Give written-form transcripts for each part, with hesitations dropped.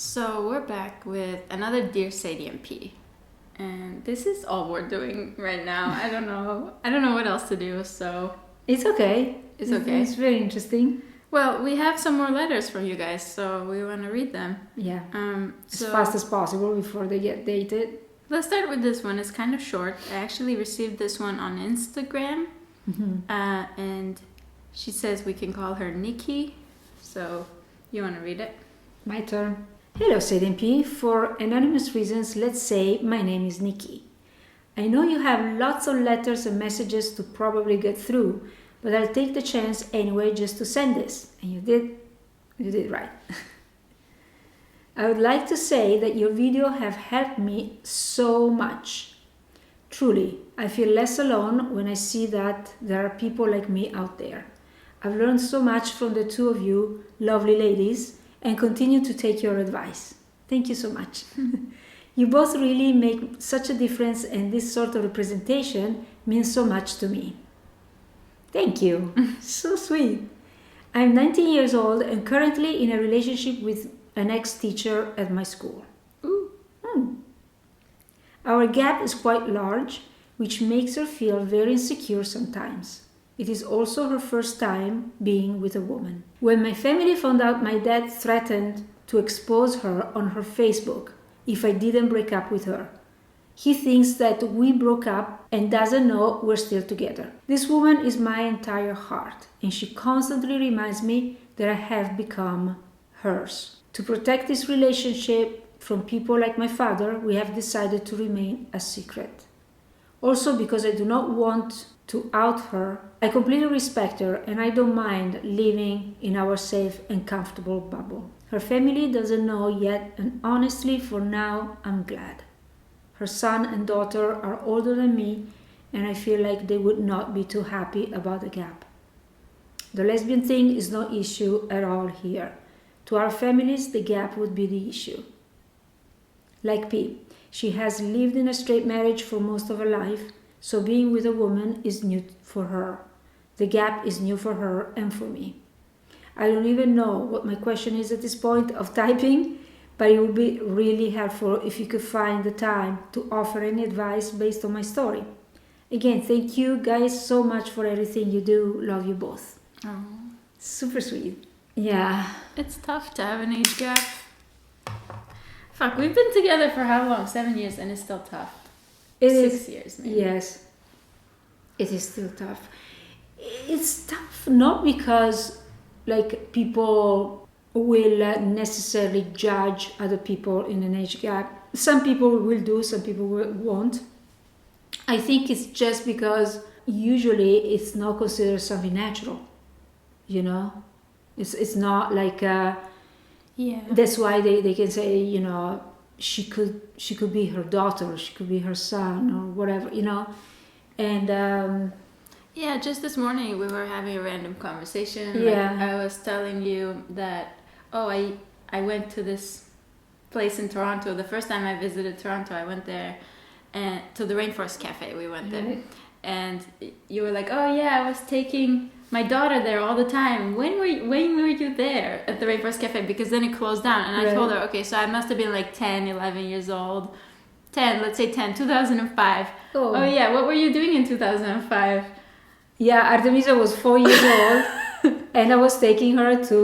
So we're back with another Dear sadieandp. And this is all we're doing right now. I don't know what else to do, so It's okay. It's okay. It's very interesting. well, we have some more letters from you guys, so we want to read them. Yeah. As So fast as possible before they get dated. let's start with this one. It's kind of short. I actually received this one on Instagram, and she says we can call her Nikki. So you want to read it? My turn. Hello, sadieandp. For anonymous reasons, let's say my name is Nikki. I know you have lots of letters and messages to probably get through, but I'll take the chance anyway just to send this. And you did right. I would like to say that your video have helped me so much. Truly, I feel less alone when I see that there are people like me out there. I've learned so much from the two of you, lovely ladies, and continue to take your advice. Thank you so much. You both really make such a difference, and this sort of representation means so much to me. Thank you. So sweet. I'm 19 years old and currently in a relationship with an ex-teacher at my school. Ooh. Our gap is quite large, which makes her feel very insecure sometimes. It is also her first time being with a woman. When my family found out, my dad threatened to expose her on her Facebook if I didn't break up with her. He thinks that we broke up and doesn't know we're still together. This woman is my entire heart, and she constantly reminds me that I have become hers. To protect this relationship from people like my father, we have decided to remain a secret. Also, because I do not want to out her, I completely respect her and I don't mind living in our safe and comfortable bubble. Her family doesn't know yet, and honestly, for now, I'm glad. Her son and daughter are older than me, and I feel like they would not be too happy about the gap. The lesbian thing is no issue at all here. To our families, the gap would be the issue. Like P, she has lived in a straight marriage for most of her life, so being with a woman is new for her. The gap is new for her and for me. I don't even know what my question is at this point of typing, but it would be really helpful if you could find the time to offer any advice based on my story. Again, thank you guys so much for everything you do. Love you both. Oh. Super sweet. Yeah. It's tough to have an age gap. Fuck, we've been together for how long? 7 years, and it's still tough. It 6 is. years, maybe. Yes. It is still tough. It's tough not because people will necessarily judge other people in an age gap. Some people will do, some people won't. I think it's just because usually it's not considered something natural. You know? It's not like Yeah. that's why they can say, you know, she could be her daughter, she could be her son or whatever, you know. And Yeah, just this morning we were having a random conversation. Yeah. Like, I was telling you that, I went to this place in Toronto. The first time I visited Toronto, I went there, and to the Rainforest Cafe we went there. Right. And you were like, oh yeah, I was taking my daughter there all the time. When were you there at the Rainforest Cafe? Because then it closed down. And I Right. told her, okay, so I must have been like 10, 11 years old. 10, let's say 10, 2005. Oh yeah, what were you doing in 2005? Yeah, Artemisa was 4 years old, and I was taking her to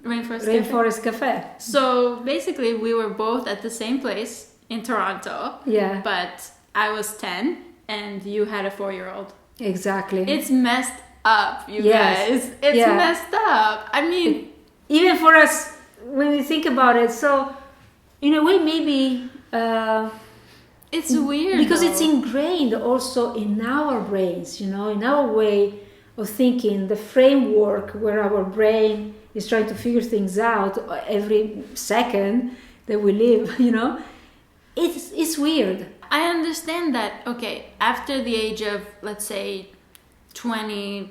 Rainforest Cafe. Cafe. So basically, we were both at the same place in Toronto, Yeah, but I was 10 and you had a 4-year-old. exactly. It's messed up, you Yes. guys. It's Yeah. messed up. I mean, Even for us, when we think about it, so in a way, maybe it's weird because it's though. ingrained also in our brains, you know, in our way of thinking, the framework where our brain is trying to figure things out every second that we live, you know. It's weird. I understand that, okay, after the age of, let's say, 20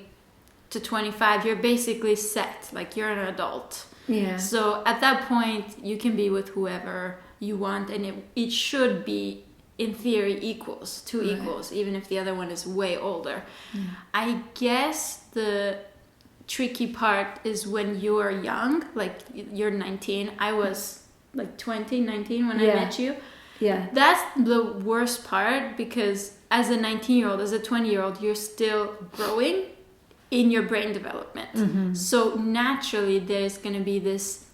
to 25, you're basically set. Like, you're an adult. Yeah. So at that point, you can be with whoever you want, and it should be, in theory, two Right. equals, even if the other one is way older. I guess the tricky part is when you are young, like you're 19. I was like 19 when I met you. Yeah. That's the worst part, because as a 19-year-old, as a 20-year-old, you're still growing in your brain development. Mm-hmm. So naturally there's going to be this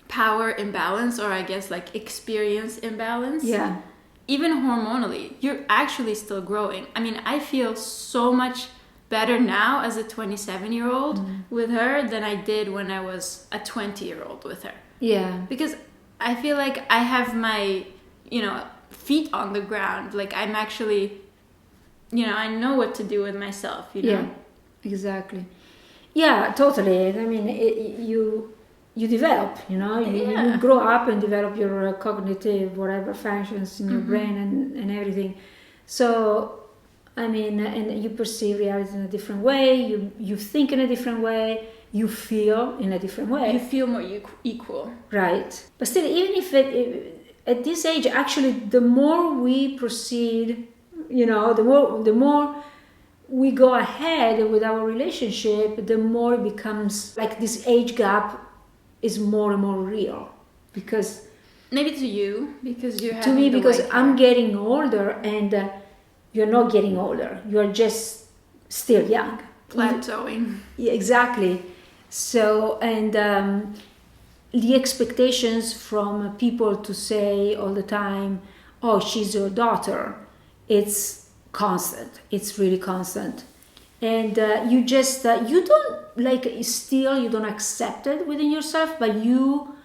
power imbalance, or I guess like experience imbalance. Yeah. Even hormonally, you're actually still growing. I mean, I feel so much better now as a 27-year-old with her than I did when I was a 20-year-old with her. Yeah. Because I feel like I have my, feet on the ground. Like I'm actually, I know what to do with myself, Yeah, exactly. Yeah, totally. I mean, you develop, you grow up and develop your cognitive whatever functions in your brain and everything. So, I mean, and you perceive reality in a different way, you think in a different way, you feel in a different way. You feel more equal. Right. But still, even if at this age, actually, the more we proceed, the more we go ahead with our relationship, the more it becomes like this age gap is more and more real. Because maybe to you, because you're to me, because I'm getting older and you're not getting older. You're just still young. Plateauing. Yeah, exactly. So, and the expectations from people to say all the time, oh, she's your daughter, it's constant. It's really constant. And you just, you don't, like, still, you don't accept it within yourself, but you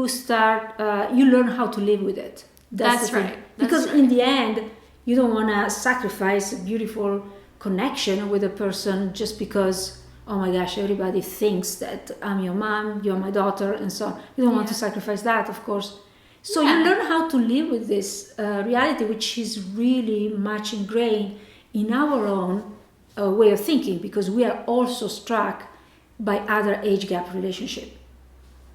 start, you learn how to live with it. That's right. Because in the end, you don't want to sacrifice a beautiful connection with a person just because, oh my gosh, everybody thinks that I'm your mom, you're my daughter, and so on. You don't want to sacrifice that, of course. So you learn how to live with this reality, which is really much ingrained in our own way of thinking, because we are also struck by other age gap relationship.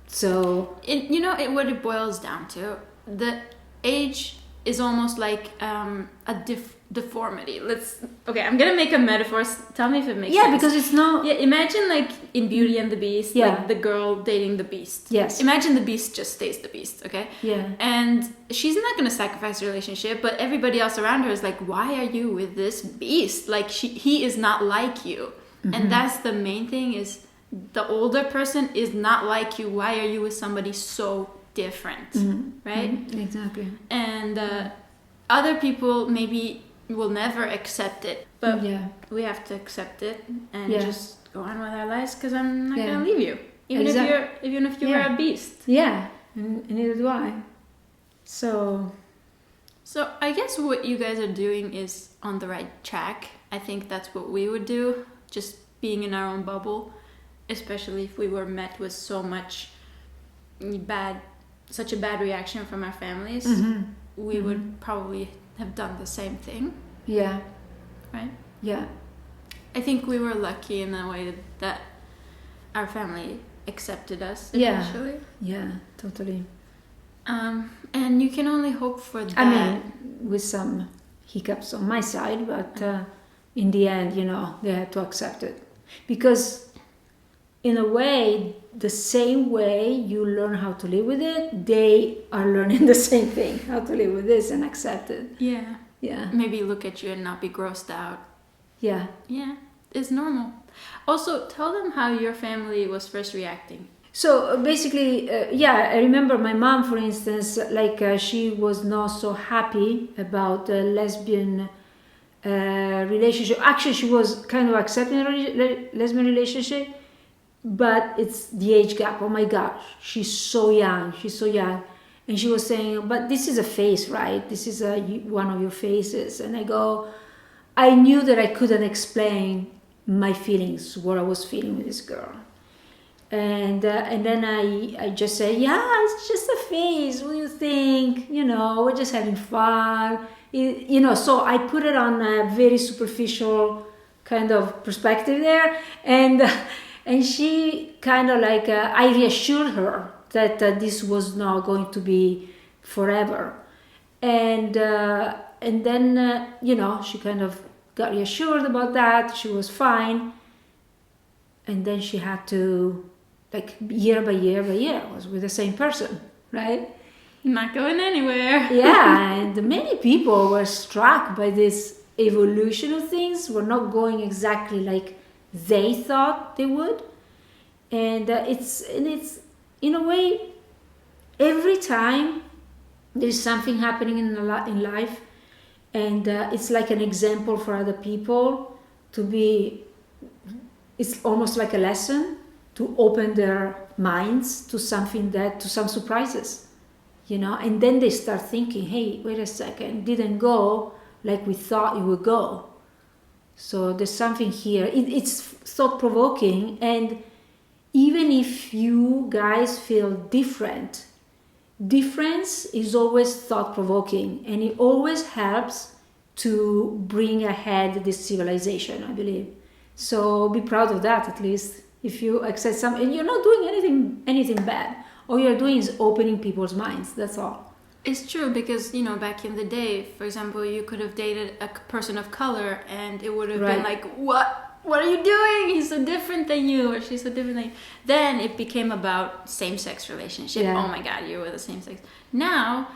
So what it boils down to, the age is almost like a deformity. I'm gonna make a metaphor. Tell me if it makes sense. Yeah, because it's not. Yeah, imagine like in Beauty and the Beast, like the girl dating the Beast. Yes. Imagine the Beast just stays the Beast, okay? Yeah. And she's not gonna sacrifice the relationship, but everybody else around her is like, why are you with this Beast? Like he is not like you. And that's the main thing, is the older person is not like you. Why are you with somebody so different? Right? Exactly. And other people maybe will never accept it, but we have to accept it and just go on with our lives, because I'm not gonna leave you, even if you were a beast. Yeah, and neither do I. So I guess what you guys are doing is on the right track. I think that's what we would do, just being in our own bubble, especially if we were met with such a bad reaction from our families. We would probably have done the same thing. Yeah. Right? Yeah. I think we were lucky in a way that our family accepted us eventually. Yeah, totally. And you can only hope for that. I mean, with some hiccups on my side, but in the end, they had to accept it. Because in a way, the same way you learn how to live with it, they are learning the same thing, how to live with this and accept it. Yeah. Yeah. Maybe look at you and not be grossed out. Yeah. Yeah, it's normal. Also, tell them how your family was first reacting. So basically, I remember my mom, for instance, she was not so happy about the lesbian relationship. Actually, she was kind of accepting a lesbian relationship, but it's the age gap. Oh my gosh, she's so young. And she was saying, but this is a phase, right? This is one of your phases. And I knew that I couldn't explain my feelings, what I was feeling with this girl. And then I just said, yeah, it's just a phase. What do you think? We're just having fun. So I put it on a very superficial kind of perspective there. And she kind of I reassured her that this was not going to be forever. And then, she kind of got reassured about that. She was fine. and then she had to, like, year by year by year, was with the same person, right? Not going anywhere. Yeah, and many people were struck by this evolution of things. Were not going exactly like they thought they would, and it's in a way, every time there's something happening in life, and it's like an example for other people to be. It's almost like a lesson to open their minds to something to some surprises, and then they start thinking, hey, wait a second, didn't go like we thought it would go. So there's something here. It's thought-provoking, and even if you guys feel difference is always thought-provoking, and it always helps to bring ahead this civilization, I believe. So be proud of that, at least. If you accept something, and you're not doing anything bad. All you're doing is opening people's minds. That's all. It's true, because back in the day, for example, you could have dated a person of color, and it would have been like, what are you doing? He's so different than you, or she's so different than you. Then it became about same-sex relationship. Yeah. Oh my God, you're with the same sex. Now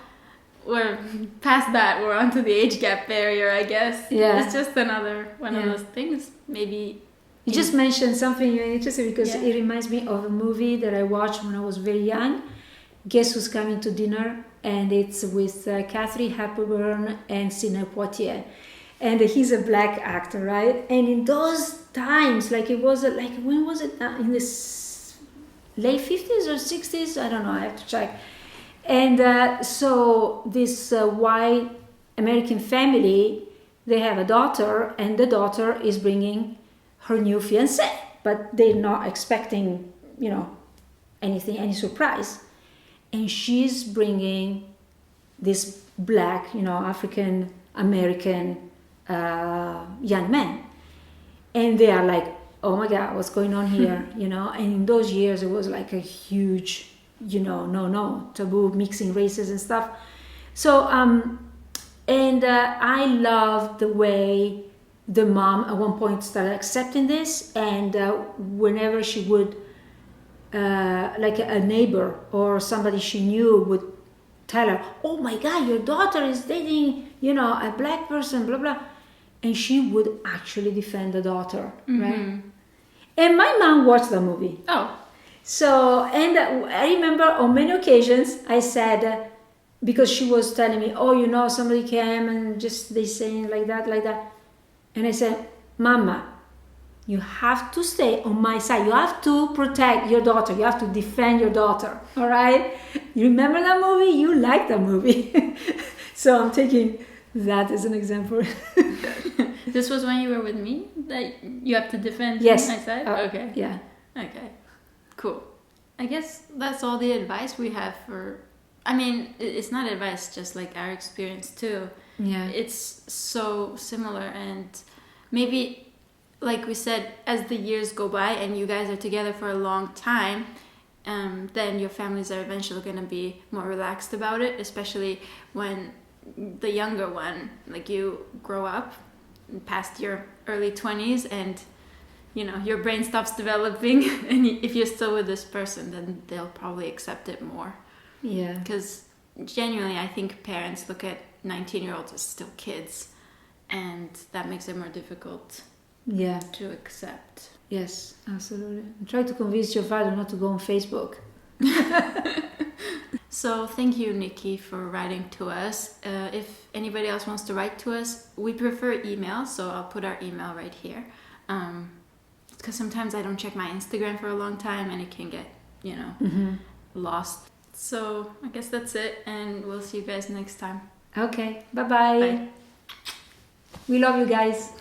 we're past that. We're onto the age gap barrier, I guess. Yeah. It's just another one of those things. Maybe you just mentioned something interesting, because it reminds me of a movie that I watched when I was very young. Guess Who's Coming to Dinner? And it's with Katharine Hepburn and Sidney Poitier. And he's a black actor, right? And in those times, like it was like, when was it? In the late 50s or 60s? I don't know, I have to check. And so this white American family, they have a daughter, and the daughter is bringing her new fiancé, but they're not expecting, any surprise. And she's bringing this black, African American young man. And they are like, oh my God, what's going on here? And in those years, it was like a huge, no, taboo, mixing races and stuff. So, I love the way the mom at one point started accepting this, and whenever she would, like a neighbor or somebody she knew would tell her, oh my God, your daughter is dating, a black person, blah, blah. And she would actually defend the daughter, right? And my mom watched the movie. Oh. So, and I remember on many occasions I said, because she was telling me, oh, somebody came and just they saying like that. And I said, Mama, you have to stay on my side. You have to protect your daughter. You have to defend your daughter. All right? You remember that movie? You like that movie. So I'm taking that as an example. This was when you were with me? That you have to defend my side? Okay. Yeah. Okay. Cool. I guess that's all the advice we have for... I mean, it's not advice, just like our experience too. Yeah. It's so similar, and maybe... like we said, as the years go by and you guys are together for a long time, then your families are eventually going to be more relaxed about it, especially when the younger one, like you grow up past your early 20s and, your brain stops developing. And if you're still with this person, then they'll probably accept it more. Yeah. Because genuinely, I think parents look at 19-year-olds as still kids, and that makes it more difficult. Yeah. To accept. Yes, absolutely. Try to convince your father not to go on Facebook. So thank you, Nikki, for writing to us. If anybody else wants to write to us, we prefer email, so I'll put our email right here. Because sometimes I don't check my Instagram for a long time and it can get, lost. So I guess that's it, and we'll see you guys next time. Okay, bye-bye. Bye. We love you guys.